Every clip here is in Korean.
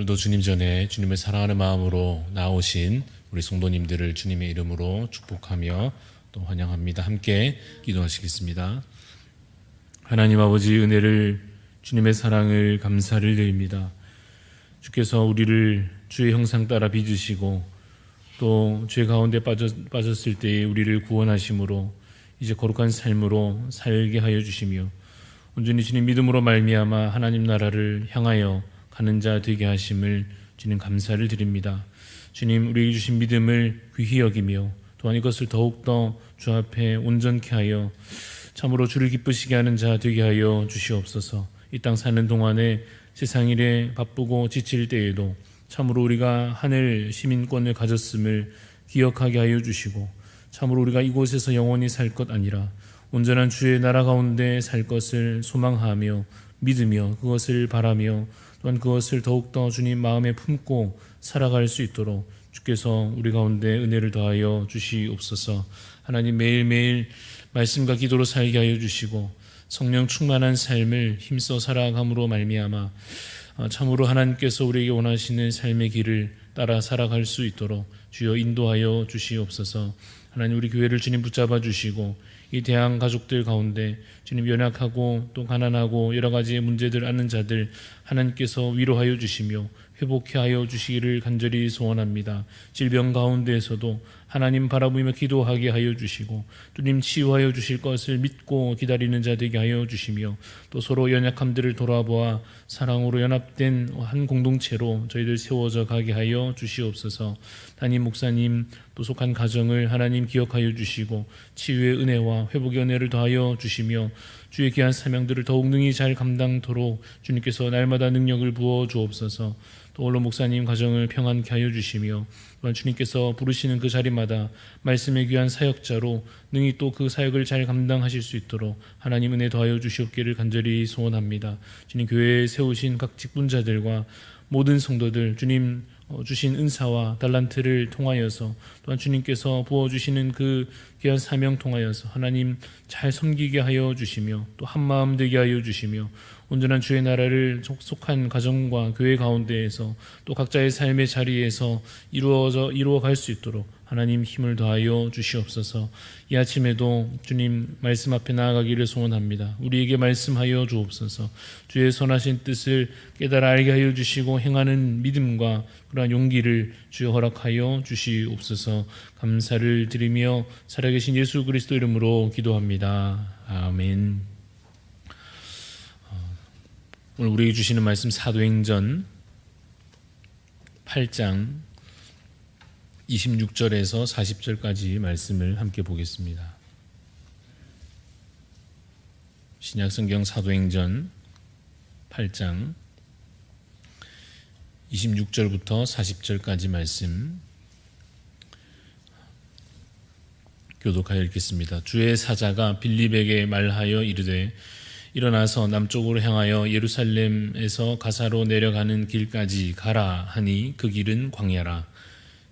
오늘도 주님 전에 주님을 사랑하는 마음으로 나오신 우리 성도님들을 주님의 이름으로 축복하며 또 환영합니다. 함께 기도하시겠습니다. 하나님 아버지, 은혜를, 주님의 사랑을, 감사를 드립니다. 주께서 우리를 주의 형상 따라 빚으시고 또 죄 가운데 빠졌을 때에 우리를 구원하심으로 이제 거룩한 삶으로 살게 하여 주시며 온전히 주님 믿음으로 말미암아 하나님 나라를 향하여 가는 자 되게 하심을 주님 감사를 드립니다. 주님, 우리에게 주신 믿음을 귀히 여기며 또한 이것을 더욱더 주 앞에 온전케 하여 참으로 주를 기쁘시게 하는 자 되게 하여 주시옵소서. 이 땅 사는 동안에 세상 일에 바쁘고 지칠 때에도 참으로 우리가 하늘 시민권을 가졌음을 기억하게 하여 주시고 참으로 우리가 이곳에서 영원히 살 것 아니라 온전한 주의 나라 가운데 살 것을 소망하며 믿으며 그것을 바라며 또한 그것을 더욱더 주님 마음에 품고 살아갈 수 있도록 주께서 우리 가운데 은혜를 더하여 주시옵소서. 하나님, 매일매일 말씀과 기도로 살게 하여 주시고 성령 충만한 삶을 힘써 살아감으로 말미암아 참으로 하나님께서 우리에게 원하시는 삶의 길을 따라 살아갈 수 있도록 주여 인도하여 주시옵소서. 하나님, 우리 교회를 주님 붙잡아 주시고 이 대한 가족들 가운데 주님 연약하고 또 가난하고 여러 가지 문제들 앓는 자들 하나님께서 위로하여 주시며 회복해 하여 주시기를 간절히 소원합니다. 질병 가운데에서도 하나님 바라보며 기도하게 하여 주시고 주님 치유하여 주실 것을 믿고 기다리는 자 되게 하여 주시며 또 서로 연약함들을 돌아보아 사랑으로 연합된 한 공동체로 저희들 세워져 가게 하여 주시옵소서. 담임 목사님 또 속한 가정을 하나님 기억하여 주시고 치유의 은혜와 회복의 은혜를 더하여 주시며 주의 귀한 사명들을 더욱 능히 잘 감당토록 주님께서 날마다 능력을 부어 주옵소서. 또 오늘 목사님 가정을 평안케 하여 주시며 또한 주님께서 부르시는 그 자리마다 말씀의 귀한 사역자로 능히 또 그 사역을 잘 감당하실 수 있도록 하나님 은혜 더하여 주시옵기를 간절히 소원합니다. 주님, 교회에 세우신 각 직분자들과 모든 성도들 주님 주신 은사와 달란트를 통하여서 또한 주님께서 부어주시는 그 귀한 사명 통하여서 하나님 잘 섬기게 하여 주시며 또 한마음 되게 하여 주시며 온전한 주의 나라를 속한 가정과 교회 가운데에서 또 각자의 삶의 자리에서 이루어갈 수 있도록 하나님 힘을 더하여 주시옵소서. 이 아침에도 주님 말씀 앞에 나아가기를 소원합니다. 우리에게 말씀하여 주옵소서. 주의 선하신 뜻을 깨달아 알게 하여 주시고 행하는 믿음과 그러한 용기를 주여 허락하여 주시옵소서. 감사를 드리며 살아계신 예수 그리스도 이름으로 기도합니다. 아멘. 오늘 우리에게 주시는 말씀 사도행전 8장 26절에서 40절까지 말씀을 함께 보겠습니다. 신약성경 사도행전 8장 26절부터 40절까지 말씀 교독하여 읽겠습니다. 주의 사자가 빌립에게 말하여 이르되 일어나서 남쪽으로 향하여 예루살렘에서 가사로 내려가는 길까지 가라 하니 그 길은 광야라.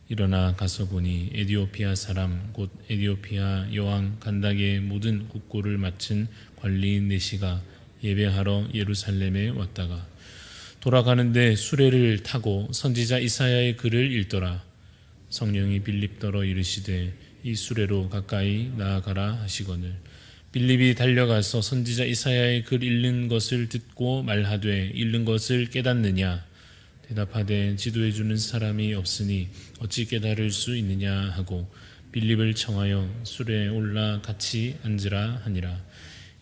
일어나 가서 보니 에디오피아 사람 곧 에디오피아 여왕 간닥의 모든 국고를 맡은 관리인 내시가 예배하러 예루살렘에 왔다가 돌아가는데 수레를 타고 선지자 이사야의 글을 읽더라. 성령이 빌립더러 이르시되 이 수레로 가까이 나아가라 하시거늘 빌립이 달려가서 선지자 이사야의 글 읽는 것을 듣고 말하되 읽는 것을 깨닫느냐? 대답하되 지도해 주는 사람이 없으니 어찌 깨달을 수 있느냐 하고 빌립을 청하여 수레에 올라 같이 앉으라 하니라.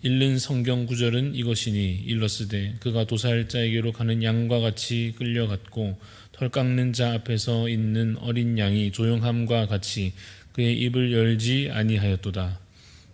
읽는 성경 구절은 이것이니 일러스되 그가 도살자에게로 가는 양과 같이 끌려갔고 털 깎는 자 앞에서 있는 어린 양이 조용함과 같이 그의 입을 열지 아니하였도다.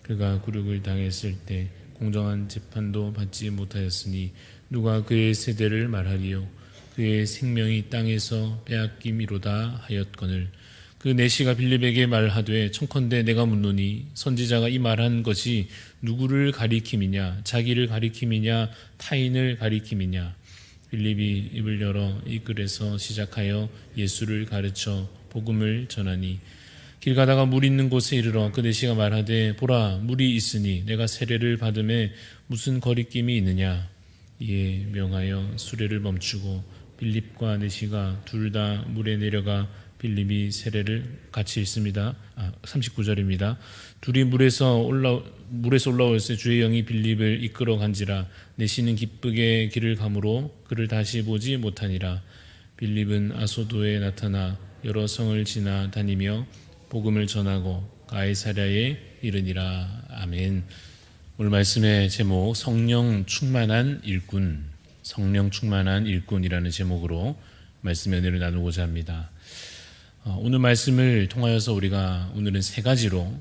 그가 굴욕을 당했을 때 공정한 재판도 받지 못하였으니 누가 그의 세대를 말하리요? 그의 생명이 땅에서 빼앗김이로다 하였거늘 그 내시가 빌립에게 말하되 청컨대 내가 묻노니 선지자가 이 말한 것이 누구를 가리킴이냐? 자기를 가리킴이냐? 타인을 가리킴이냐? 빌립이 입을 열어 이 글에서 시작하여 예수를 가르쳐 복음을 전하니 길 가다가 물 있는 곳에 이르러 그 내시가 말하되 보라 물이 있으니 내가 세례를 받음에 무슨 거리낌이 있느냐. 이에 명하여 수레를 멈추고 빌립과 네시가 둘 다 물에 내려가 빌립이 세례를 같이 읽습니다. 39절입니다. 둘이 물에서 올라올 때 주의 영이 빌립을 이끌어 간지라 네시는 기쁘게 길을 가므로 그를 다시 보지 못하니라. 빌립은 아소도에 나타나 여러 성을 지나 다니며 복음을 전하고 가이사랴에 이르니라. 아멘. 오늘 말씀의 제목 성령 충만한 일꾼, 성령 충만한 일꾼이라는 제목으로 말씀의 은혜를 나누고자 합니다. 오늘 말씀을 통하여서 우리가 오늘은 세 가지로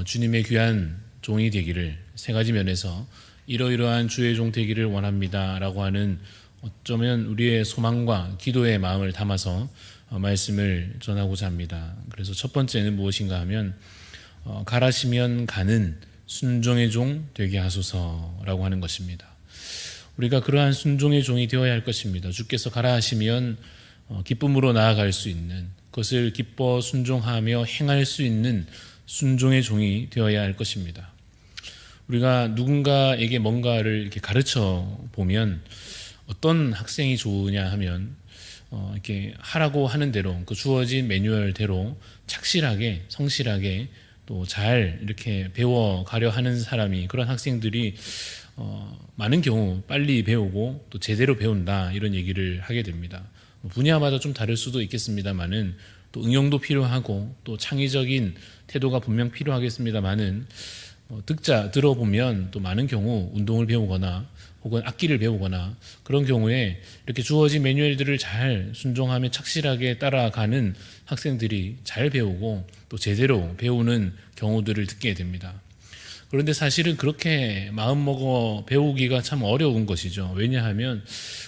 주님의 귀한 종이 되기를, 세 가지 면에서 이러이러한 주의 종 되기를 원합니다 라고 하는 어쩌면 우리의 소망과 기도의 마음을 담아서 말씀을 전하고자 합니다. 그래서 첫 번째는 무엇인가 하면 가라시면 가는 순종의 종 되게 하소서라고 하는 것입니다. 우리가 그러한 순종의 종이 되어야 할 것입니다. 주께서 가라 하시면 기쁨으로 나아갈 수 있는, 그것을 기뻐 순종하며 행할 수 있는 순종의 종이 되어야 할 것입니다. 우리가 누군가에게 뭔가를 이렇게 가르쳐 보면 어떤 학생이 좋으냐 하면 이렇게 하라고 하는 대로, 그 주어진 매뉴얼대로 착실하게, 성실하게 또 잘 이렇게 배워가려 하는 사람이, 그런 학생들이 많은 경우 빨리 배우고 또 제대로 배운다, 이런 얘기를 하게 됩니다. 분야마다 좀 다를 수도 있겠습니다만은, 또 응용도 필요하고 또 창의적인 태도가 분명 필요하겠습니다만은, 들어보면 또 많은 경우 운동을 배우거나 혹은 악기를 배우거나 그런 경우에 이렇게 주어진 매뉴얼들을 잘 순종하며 착실하게 따라가는 학생들이 잘 배우고 또 제대로 배우는 경우들을 듣게 됩니다. 그런데 사실은 그렇게 마음먹어 배우기가 참 어려운 것이죠. 왜냐하면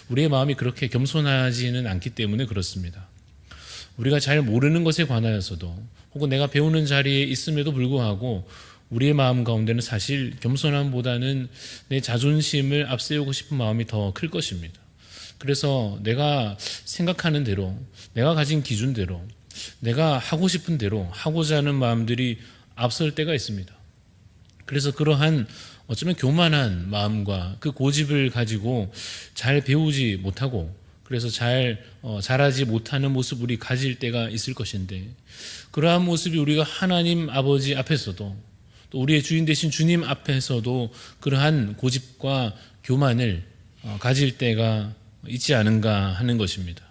우리의 마음이 그렇게 겸손하지는 않기 때문에 그렇습니다. 우리가 잘 모르는 것에 관하여서도 혹은 내가 배우는 자리에 있음에도 불구하고 우리의 마음 가운데는 사실 겸손함보다는 내 자존심을 앞세우고 싶은 마음이 더 클 것입니다. 그래서 내가 생각하는 대로, 내가 가진 기준대로, 내가 하고 싶은 대로 하고자 하는 마음들이 앞설 때가 있습니다. 그래서 그러한 어쩌면 교만한 마음과 그 고집을 가지고 잘 배우지 못하고, 그래서 잘하지 못하는 모습을 우리 가질 때가 있을 것인데, 그러한 모습이 우리가 하나님 아버지 앞에서도 또 우리의 주인 되신 주님 앞에서도 그러한 고집과 교만을 가질 때가 있지 않은가 하는 것입니다.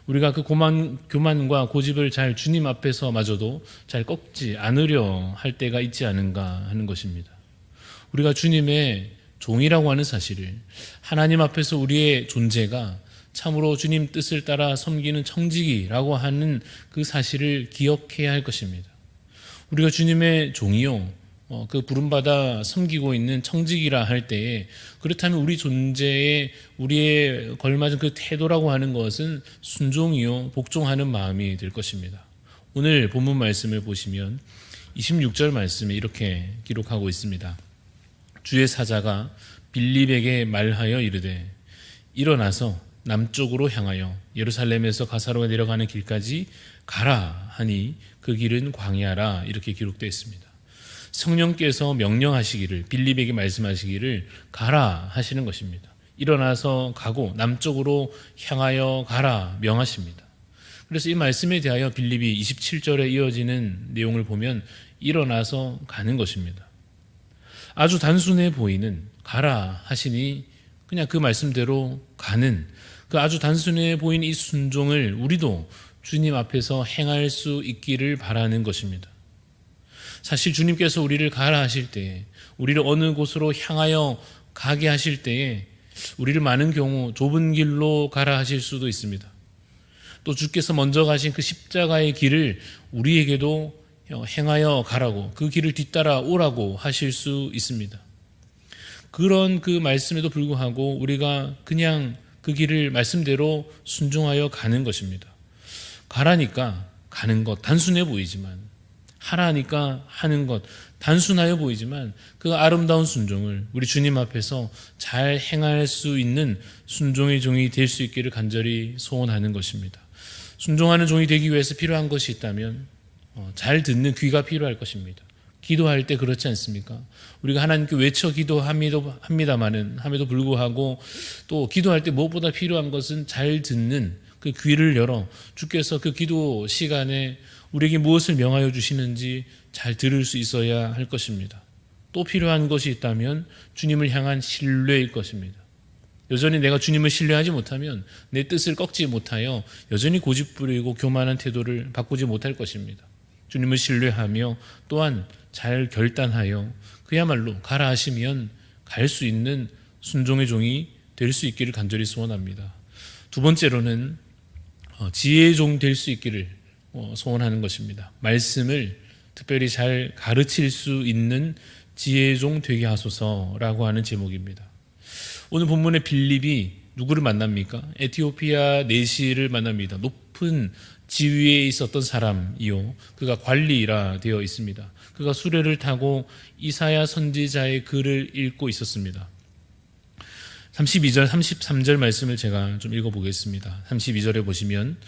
우리가 그 교만과 고집을 잘 주님 앞에서마저도 잘 꺾지 않으려 할 때가 있지 않은가 하는 것입니다. 우리가 주님의 종이라고 하는 사실을, 하나님 앞에서 우리의 존재가 참으로 주님 뜻을 따라 섬기는 청지기라고 하는 그 사실을 기억해야 할 것입니다. 우리가 주님의 종이요, 그 부름받아 섬기고 있는 청지기라 할 때에, 그렇다면 우리 존재에 우리의 걸맞은 그 태도라고 하는 것은 순종이요, 복종하는 마음이 될 것입니다. 오늘 본문 말씀을 보시면 26절 말씀에 이렇게 기록하고 있습니다. 주의 사자가 빌립에게 말하여 이르되 일어나서 남쪽으로 향하여 예루살렘에서 가사로에 내려가는 길까지 가라 하니 그 길은 광야라, 이렇게 기록되어 있습니다. 성령께서 명령하시기를, 빌립에게 말씀하시기를 가라 하시는 것입니다. 일어나서 가고 남쪽으로 향하여 가라 명하십니다. 그래서 이 말씀에 대하여 빌립이 27절에 이어지는 내용을 보면 일어나서 가는 것입니다. 아주 단순해 보이는 가라 하시니 그냥 그 말씀대로 가는, 그 아주 단순해 보이는 이 순종을 우리도 주님 앞에서 행할 수 있기를 바라는 것입니다. 사실 주님께서 우리를 가라 하실 때에, 우리를 어느 곳으로 향하여 가게 하실 때에 우리를 많은 경우 좁은 길로 가라 하실 수도 있습니다. 또 주께서 먼저 가신 그 십자가의 길을 우리에게도 행하여 가라고, 그 길을 뒤따라 오라고 하실 수 있습니다. 그런 그 말씀에도 불구하고 우리가 그냥 그 길을 말씀대로 순종하여 가는 것입니다. 가라니까 가는 것 단순해 보이지만, 하라니까 하는 것 단순하여 보이지만, 그 아름다운 순종을 우리 주님 앞에서 잘 행할 수 있는 순종의 종이 될 수 있기를 간절히 소원하는 것입니다. 순종하는 종이 되기 위해서 필요한 것이 있다면 잘 듣는 귀가 필요할 것입니다. 기도할 때 그렇지 않습니까? 우리가 하나님께 외쳐 함에도 불구하고 또 기도할 때 무엇보다 필요한 것은 잘 듣는 그 귀를 열어 주께서 그 기도 시간에 우리에게 무엇을 명하여 주시는지 잘 들을 수 있어야 할 것입니다. 또 필요한 것이 있다면 주님을 향한 신뢰일 것입니다. 여전히 내가 주님을 신뢰하지 못하면 내 뜻을 꺾지 못하여 여전히 고집부리고 교만한 태도를 바꾸지 못할 것입니다. 주님을 신뢰하며 또한 잘 결단하여 그야말로 가라 하시면 갈 수 있는 순종의 종이 될 수 있기를 간절히 소원합니다. 두 번째로는 지혜의 종 될 수 있기를 소원하는 것입니다. 말씀을 특별히 잘 가르칠 수 있는 지혜의 종 되게 하소서라고 하는 제목입니다. 오늘 본문의 빌립이 누구를 만납니까? 에티오피아 내시를 만납니다. 높은 지위에 있었던 사람이요, 그가 관리라 되어 있습니다. 그가 수레를 타고 이사야 선지자의 글을 읽고 있었습니다. 32절, 33절 말씀을 제가 좀 읽어보겠습니다. 32절에 보시면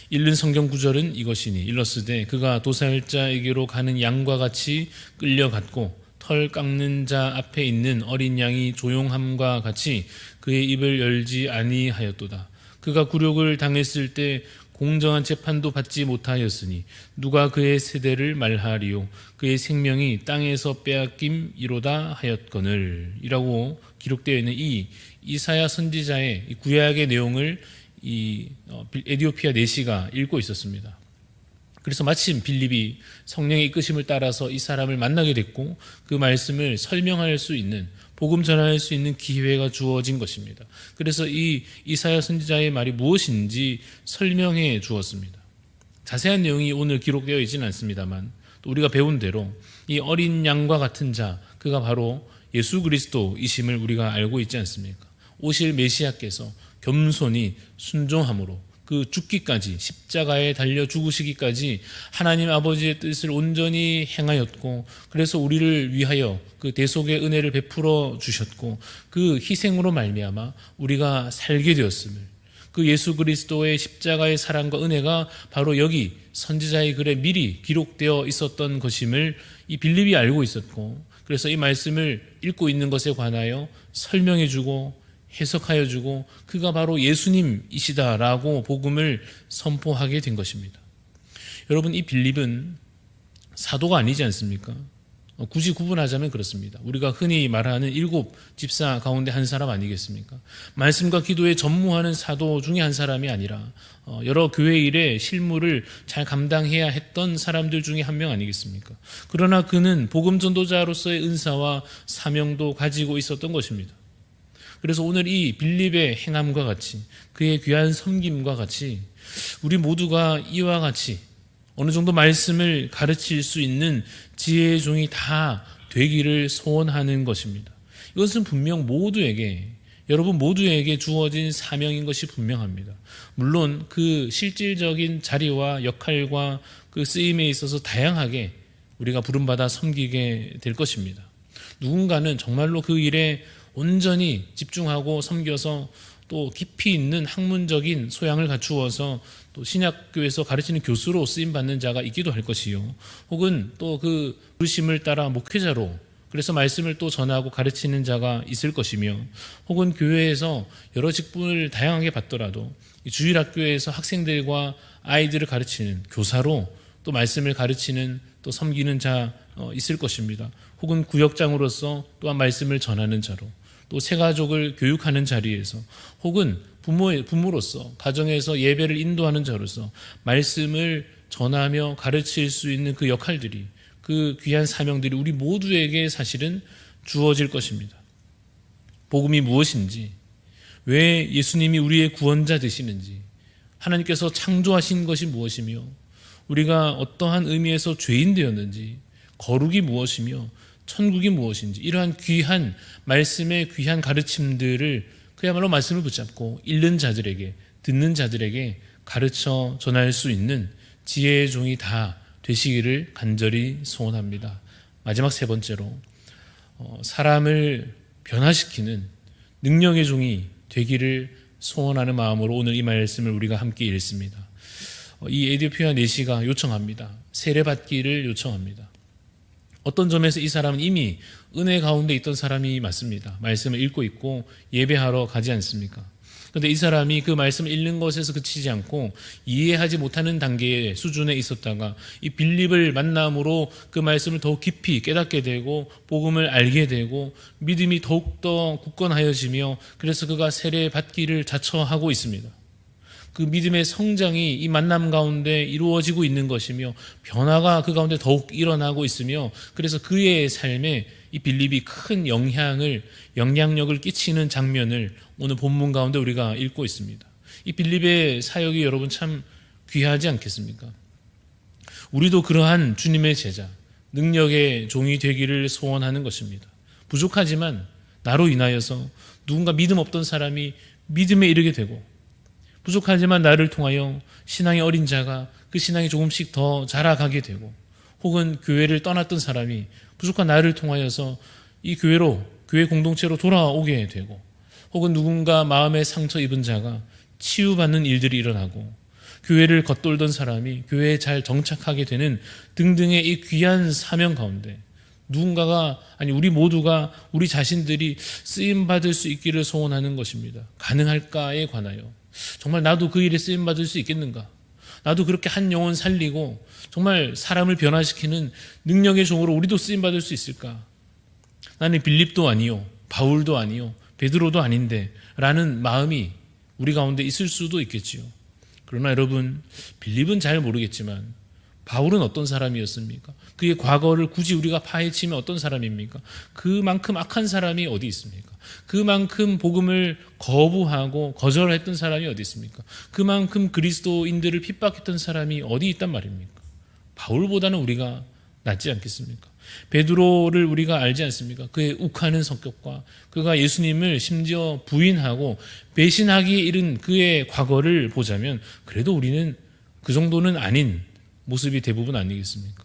읽는 성경 구절은 이것이니 일러스되 그가 도살자에게로 가는 양과 같이 끌려갔고 털 깎는 자 앞에 있는 어린 양이 조용함과 같이 그의 입을 열지 아니하였도다. 그가 굴욕을 당했을 때 공정한 재판도 받지 못하였으니 누가 그의 세대를 말하리요. 그의 생명이 땅에서 빼앗김이로다 하였거늘. 이라고 기록되어 있는 이 이사야 선지자의 구약의 내용을 이 에티오피아 내시가 읽고 있었습니다. 그래서 마침 빌립이 성령의 이끄심을 따라서 이 사람을 만나게 됐고 그 말씀을 설명할 수 있는, 복음 전할 수 있는 기회가 주어진 것입니다. 그래서 이 이사야 선지자의 말이 무엇인지 설명해 주었습니다. 자세한 내용이 오늘 기록되어 있지는 않습니다만 또 우리가 배운 대로 이 어린 양과 같은 자, 그가 바로 예수 그리스도이심을 우리가 알고 있지 않습니까? 오실 메시아께서 겸손히 순종함으로 그 죽기까지, 십자가에 달려 죽으시기까지 하나님 아버지의 뜻을 온전히 행하였고, 그래서 우리를 위하여 그 대속의 은혜를 베풀어 주셨고, 그 희생으로 말미암아 우리가 살게 되었음을, 그 예수 그리스도의 십자가의 사랑과 은혜가 바로 여기 선지자의 글에 미리 기록되어 있었던 것임을 이 빌립이 알고 있었고, 그래서 이 말씀을 읽고 있는 것에 관하여 설명해 주고 해석하여 주고 그가 바로 예수님이시다라고 복음을 선포하게 된 것입니다. 여러분, 이 빌립은 사도가 아니지 않습니까? 굳이 구분하자면 그렇습니다. 우리가 흔히 말하는 7 집사 가운데 한 사람 아니겠습니까? 말씀과 기도에 전무하는 사도 중에 한 사람이 아니라 여러 교회 일의 실무를 잘 감당해야 했던 사람들 중에 한 명 아니겠습니까? 그러나 그는 복음 전도자로서의 은사와 사명도 가지고 있었던 것입니다. 그래서 오늘 이 빌립의 행함과 같이, 그의 귀한 섬김과 같이 우리 모두가 이와 같이 어느 정도 말씀을 가르칠 수 있는 지혜의 종이 다 되기를 소원하는 것입니다. 이것은 분명 여러분 모두에게 주어진 사명인 것이 분명합니다. 물론 그 실질적인 자리와 역할과 그 쓰임에 있어서 다양하게 우리가 부름받아 섬기게 될 것입니다. 누군가는 정말로 그 일에 온전히 집중하고 섬겨서 또 깊이 있는 학문적인 소양을 갖추어서 또 신약교에서 가르치는 교수로 쓰임받는 자가 있기도 할 것이요, 혹은 또 그 부르심을 따라 목회자로 그래서 말씀을 또 전하고 가르치는 자가 있을 것이며, 혹은 교회에서 여러 직분을 다양하게 받더라도 주일학교에서 학생들과 아이들을 가르치는 교사로 또 말씀을 가르치는 또 섬기는 자 있을 것입니다. 혹은 구역장으로서 또한 말씀을 전하는 자로, 또 새가족을 교육하는 자리에서, 혹은 부모로서 가정에서 예배를 인도하는 자로서 말씀을 전하며 가르칠 수 있는 그 역할들이, 그 귀한 사명들이 우리 모두에게 사실은 주어질 것입니다. 복음이 무엇인지, 왜 예수님이 우리의 구원자 되시는지, 하나님께서 창조하신 것이 무엇이며 우리가 어떠한 의미에서 죄인 되었는지, 거룩이 무엇이며 천국이 무엇인지, 이러한 귀한 말씀의 귀한 가르침들을 그야말로 말씀을 붙잡고 읽는 자들에게, 듣는 자들에게 가르쳐 전할 수 있는 지혜의 종이 다 되시기를 간절히 소원합니다. 마지막 세 번째로 사람을 변화시키는 능력의 종이 되기를 소원하는 마음으로 오늘 이 말씀을 우리가 함께 읽습니다. 이 에티오피아 내시가 요청합니다. 세례받기를 요청합니다. 어떤 점에서 이 사람은 이미 은혜 가운데 있던 사람이 맞습니다. 말씀을 읽고 있고 예배하러 가지 않습니까? 그런데 이 사람이 그 말씀을 읽는 것에서 그치지 않고 이해하지 못하는 단계의 수준에 있었다가 이 빌립을 만남으로 그 말씀을 더욱 깊이 깨닫게 되고 복음을 알게 되고 믿음이 더욱더 굳건하여지며 그래서 그가 세례 받기를 자처하고 있습니다. 그 믿음의 성장이 이 만남 가운데 이루어지고 있는 것이며 변화가 그 가운데 더욱 일어나고 있으며 그래서 그의 삶에 이 빌립이 큰 영향력을 끼치는 장면을 오늘 본문 가운데 우리가 읽고 있습니다. 이 빌립의 사역이 여러분 참 귀하지 않겠습니까? 우리도 그러한 주님의 제자, 능력의 종이 되기를 소원하는 것입니다. 부족하지만 나로 인하여서 누군가 믿음 없던 사람이 믿음에 이르게 되고 부족하지만 나를 통하여 신앙의 어린 자가 그 신앙이 조금씩 더 자라가게 되고 혹은 교회를 떠났던 사람이 부족한 나를 통하여서 이 교회로 교회 공동체로 돌아오게 되고 혹은 누군가 마음에 상처 입은 자가 치유받는 일들이 일어나고 교회를 겉돌던 사람이 교회에 잘 정착하게 되는 등등의 이 귀한 사명 가운데 누군가가 아니 우리 모두가 우리 자신들이 쓰임받을 수 있기를 소원하는 것입니다. 가능할까에 관하여 정말 나도 그 일에 쓰임받을 수 있겠는가? 나도 그렇게 한 영혼 살리고 정말 사람을 변화시키는 능력의 종으로 우리도 쓰임받을 수 있을까? 나는 빌립도 아니요 바울도 아니요 베드로도 아닌데 라는 마음이 우리 가운데 있을 수도 있겠지요. 그러나 여러분 빌립은 잘 모르겠지만 바울은 어떤 사람이었습니까? 그의 과거를 굳이 우리가 파헤치면 어떤 사람입니까? 그만큼 악한 사람이 어디 있습니까? 그만큼 복음을 거부하고 거절했던 사람이 어디 있습니까? 그만큼 그리스도인들을 핍박했던 사람이 어디 있단 말입니까? 바울보다는 우리가 낫지 않겠습니까? 베드로를 우리가 알지 않습니까? 그의 욱하는 성격과 그가 예수님을 심지어 부인하고 배신하기에 이른 그의 과거를 보자면 그래도 우리는 그 정도는 아닌 모습이 대부분 아니겠습니까?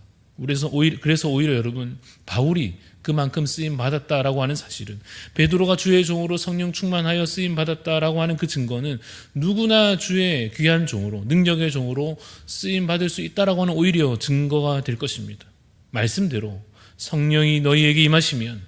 그래서 오히려 여러분 바울이 그만큼 쓰임 받았다라고 하는 사실은 베드로가 주의 종으로 성령 충만하여 쓰임 받았다라고 하는 그 증거는 누구나 주의 귀한 종으로 능력의 종으로 쓰임 받을 수 있다라고 하는 오히려 증거가 될 것입니다. 말씀대로 성령이 너희에게 임하시면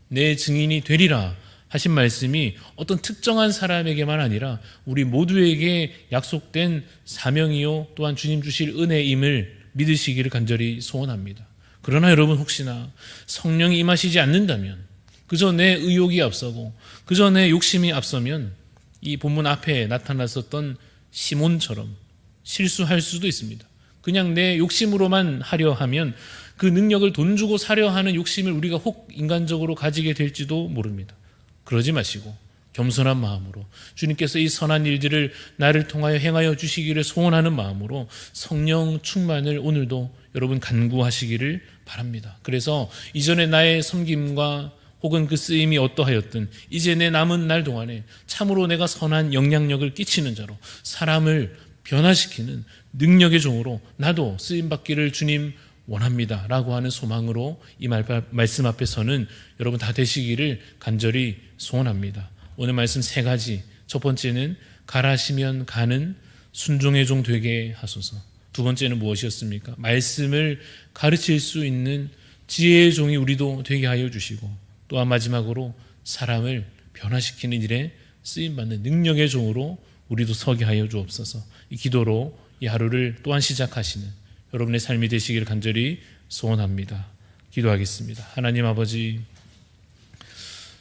내 증인이 되리라 하신 말씀이 어떤 특정한 사람에게만 아니라 우리 모두에게 약속된 사명이요 또한 주님 주실 은혜임을 믿으시기를 간절히 소원합니다. 그러나 여러분 혹시나 성령이 임하시지 않는다면 그저 내 의욕이 앞서고 그저 내 욕심이 앞서면 이 본문 앞에 나타났었던 시몬처럼 실수할 수도 있습니다. 그냥 내 욕심으로만 하려 하면 그 능력을 돈 주고 사려 하는 욕심을 우리가 혹 인간적으로 가지게 될지도 모릅니다. 그러지 마시고 겸손한 마음으로 주님께서 이 선한 일들을 나를 통하여 행하여 주시기를 소원하는 마음으로 성령 충만을 오늘도 여러분 간구하시기를 바랍니다. 그래서 이전에 나의 섬김과 혹은 그 쓰임이 어떠하였든 이제 내 남은 날 동안에 참으로 내가 선한 영향력을 끼치는 자로 사람을 변화시키는 능력의 종으로 나도 쓰임받기를 주님 원합니다 라고 하는 소망으로 이 말씀 앞에서는 여러분 다 되시기를 간절히 소원합니다. 오늘 말씀 세 가지, 첫 번째는 가라시면 가는 순종의 종 되게 하소서. 두 번째는 무엇이었습니까? 말씀을 가르칠 수 있는 지혜의 종이 우리도 되게 하여 주시고 또한 마지막으로 사람을 변화시키는 일에 쓰임받는 능력의 종으로 우리도 서게 하여 주옵소서. 이 기도로 이 하루를 또한 시작하시는 여러분의 삶이 되시기를 간절히 소원합니다. 기도하겠습니다. 하나님 아버지,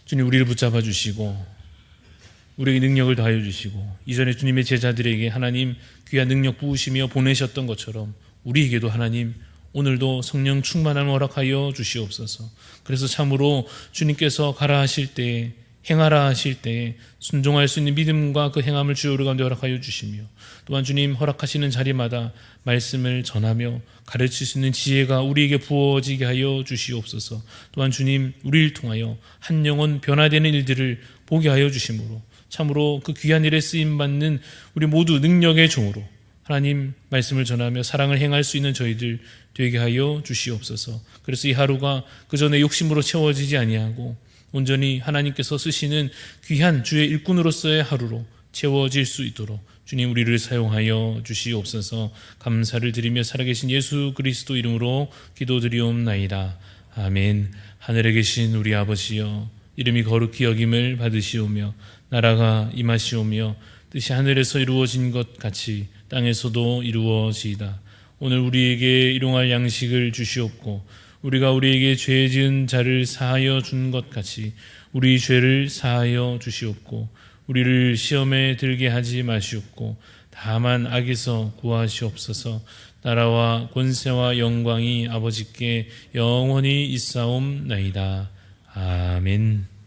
주님 우리를 붙잡아 주시고 우리에게 능력을 더하여 주시고 이전에 주님의 제자들에게 하나님 귀한 능력 부으시며 보내셨던 것처럼 우리에게도 하나님 오늘도 성령 충만함을 허락하여 주시옵소서. 그래서 참으로 주님께서 가라 하실 때에 행하라 하실 때에 순종할 수 있는 믿음과 그 행함을 주여 우리 가운데 허락하여 주시며 또한 주님 허락하시는 자리마다 말씀을 전하며 가르칠 수 있는 지혜가 우리에게 부어지게 하여 주시옵소서. 또한 주님 우리를 통하여 한 영혼 변화되는 일들을 보게 하여 주심으로 참으로 그 귀한 일에 쓰임받는 우리 모두 능력의 종으로 하나님 말씀을 전하며 사랑을 행할 수 있는 저희들 되게 하여 주시옵소서. 그래서 이 하루가 그저 내 욕심으로 채워지지 아니하고 온전히 하나님께서 쓰시는 귀한 주의 일꾼으로서의 하루로 채워질 수 있도록 주님 우리를 사용하여 주시옵소서. 감사를 드리며 살아계신 예수 그리스도 이름으로 기도드리옵나이다. 아멘. 하늘에 계신 우리 아버지여, 이름이 거룩히 여김을 받으시오며 나라가 임하시오며 뜻이 하늘에서 이루어진 것 같이 땅에서도 이루어지이다. 오늘 우리에게 일용할 양식을 주시옵고 우리가 우리에게 죄 지은 자를 사하여 준 것 같이 우리 죄를 사하여 주시옵고 우리를 시험에 들게 하지 마시옵고 다만 악에서 구하시옵소서. 나라와 권세와 영광이 아버지께 영원히 있사옵나이다. 아멘.